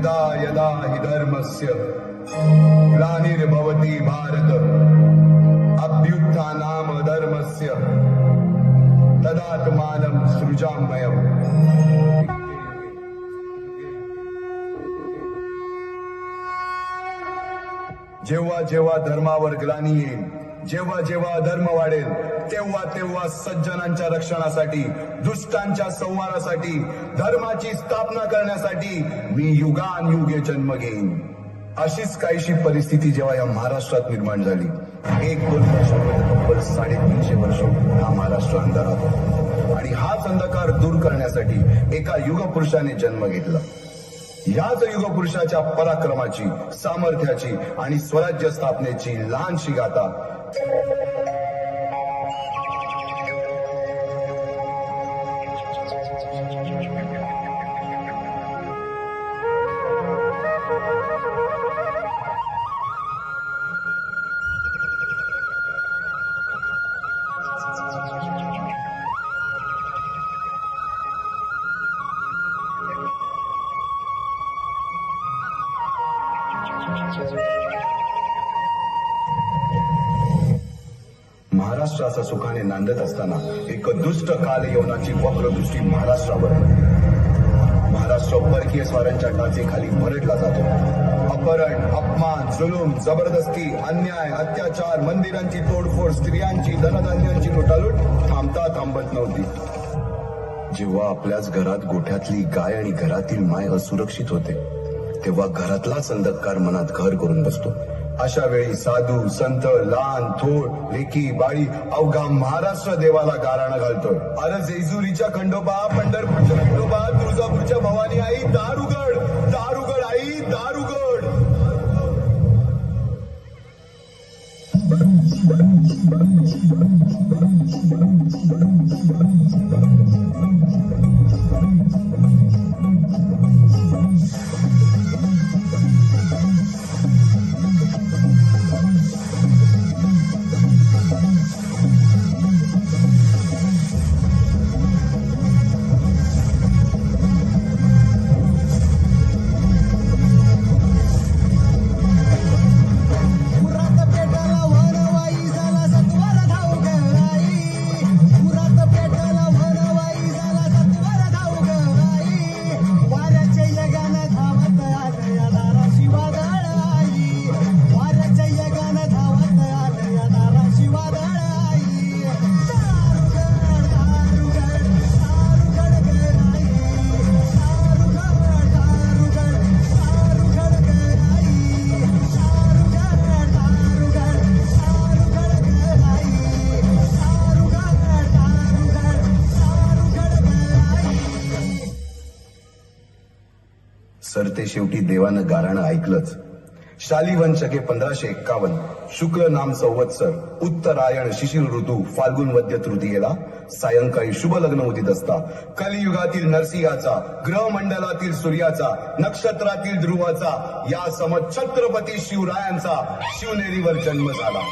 यदा यदा हि धर्मस्य ग्लानिर्भवति भारत अभ्युत्थानाम धर्मस्य तदात्मानं सृजाम्यहम्। जेव्हा जेव्हा धर्मावर ग्लानी येईल, जेव्हा जेव्हा धर्म वाढेल, तेव्हा तेव्हा सज्जनांच्या रक्षणासाठी, दुष्टांच्या संहारासाठी, धर्माची स्थापना करण्यासाठी मी युगानयुगे जन्म घेईन। अशीच काहीशी परिस्थिती जेव्हा या महाराष्ट्रात निर्माण झाली, 1-2 वर्षांमध्ये तब्बल 350 वर्ष हा महाराष्ट्र अंधारात होता आणि हाच अंधकार दूर करण्यासाठी एका युगपुरुषाने जन्म घेतला। याच युगपुरुषाच्या पराक्रमाची, सामर्थ्याची आणि स्वराज्य स्थापनेची लहानशी गाथा महाराष्ट्राचा सुखाने नांदत असताना एक दुष्ट कालयवनाची वक्रदृष्टी महाराष्ट्रावर पडली। महाराष्ट्र परकीय स्वारांच्या टाचेखाली भरडला जातो। अपहरण, अपमान, जुलूम, जबरदस्ती, अन्याय, अत्याचार, मंदिरांची तोडफोड, स्त्रियांची, धनधान्यांची लुटालूट थांबत नव्हती। जेव्हा आपल्याच घरात गोठ्यातली गाय आणि घरातील माय असुरक्षित होते, तेव्हा घरातलाच अंधकार मनात घर करून बसतो। अशा वेळी साधू, संत, लहान, थोर, लेकी, बाळी अवघा महाराष्ट्र देवाला गाराणं घालतोय। अरे जेजुरीच्या खंडोबा, पंढरपूरच्या खंडोबा, तुळजापूरच्या भवानी आई, दार उघड, दार उघड आई, दार उघड। सरते शेवटी देवानं गाराणं ऐकलंच। शालिवन शके 1551 शुक्ल नाम संवत्सर, उत्तरायण शिशिर ऋतू, फाल्गुन वद्य तृतीयेला सायंकाळी शुभ लग्न उदित असता कलियुगातील नरसिंहाचा, ग्रहमंडलातील सूर्याचा, नक्षत्रातील ध्रुवाचा, या सम छत्रपती शिवरायांचा शिवनेरीवर जन्म झाला।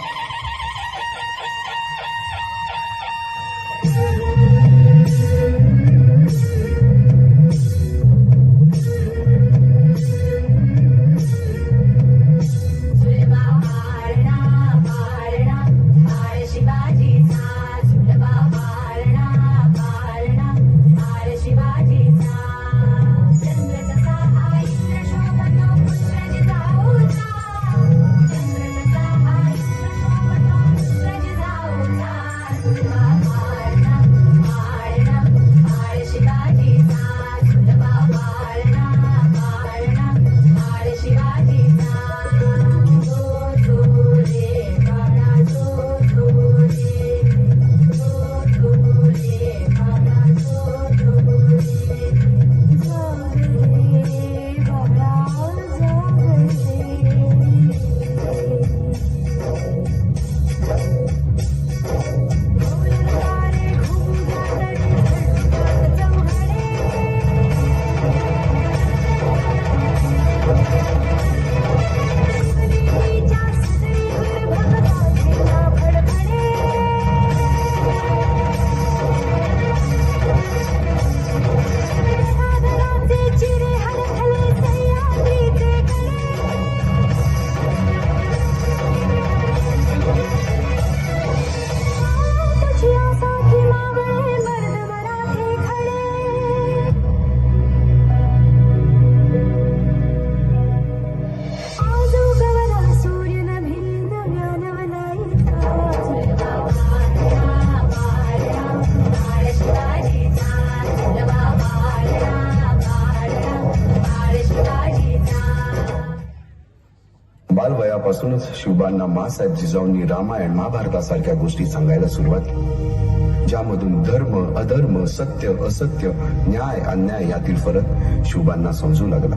वयापासूनच शिवबांना मासाहेब जिजाऊंनी रामायण महाभारतासारख्या गोष्टी सांगायला सुरुवात केली, ज्यामधून धर्म अधर्म, सत्य असत्य, न्याय अन्याय यातील फरक शिवबांना समजू लागला.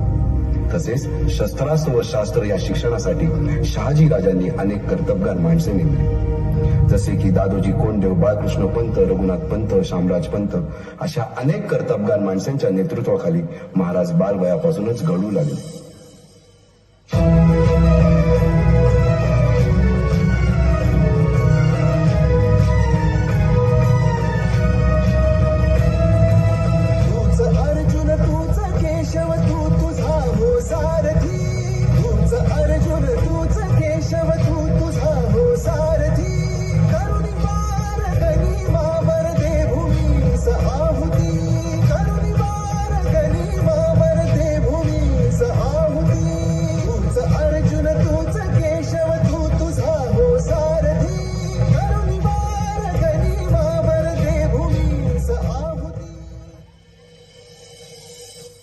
तसेच शस्त्रास्त्र व शास्त्र या शिक्षणासाठी शहाजी राजांनी अनेक कर्तबगार माणसे नेमली, जसे की दादोजी कोंडदेव, बाळकृष्ण पंत, रघुनाथ पंत, शामराज पंत अशा अनेक कर्तबगार माणसांच्या नेतृत्वाखाली महाराज बालवयापासूनच घडू लागले.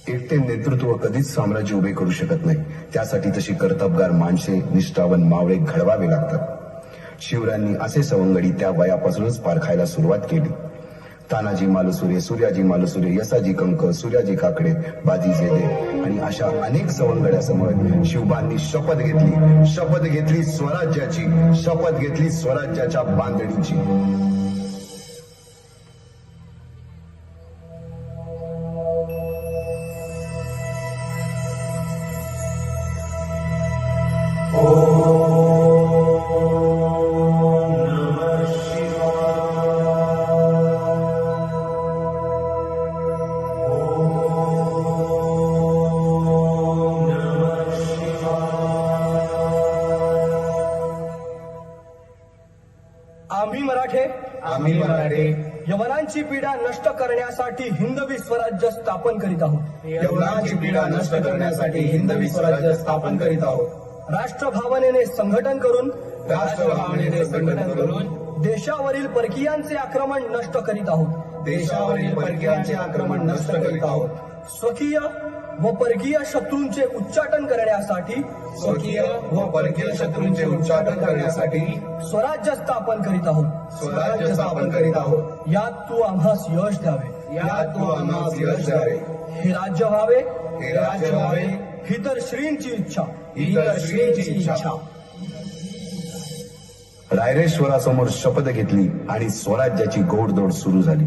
एकटे नेतृत्व कधीच साम्राज्य उभे करू शकत नाही. त्यासाठी तशी कर्तबगार माणसे, निष्ठावान मावळे घडवावे लागतात. शिवरायांनी असे सवंगडी त्या वयापासूनच पारखायला सुरुवात केली. तानाजी मालुसरे, सूर्याजी मालुसरे, यसाजी कंक, सूर्याजी काकडे, बाजी जेदे आणि अशा अनेक सवंगड्यासमोर शिवबांनी शपथ घेतली स्वराज्याची, शपथ घेतली स्वराज्याच्या बांधणीची. आम्ही मराठे यवनांची पीडा नष्ट करण्यासाठी हिंदवी स्वराज्य स्थापन करीत आहोत. यवनांची पीडा नष्ट करण्यासाठी हिंदवी स्वराज्य स्थापन करीत आहोत. राष्ट्रभावनेने संघटन करून देशावरील परकीयांचे आक्रमण नष्ट करीत आहोत. देशावरील परकीयांचे आक्रमण नष्ट करीत आहोत. स्वकीय व परकीय शत्रूंचे उच्चाटन करण्यासाठी उच्चाटन करण्यासाठी स्वराज्य स्थापन करीत आहोत. स्वराज्य स्थापन करीत आहोत. यात तू आम्हास यश द्यावे. हे राज्य व्हावे. ही तर श्रींची इच्छा. रायरेश्वरासमोर शपथ घेतली आणि स्वराज्याची घोडदौड सुरू झाली.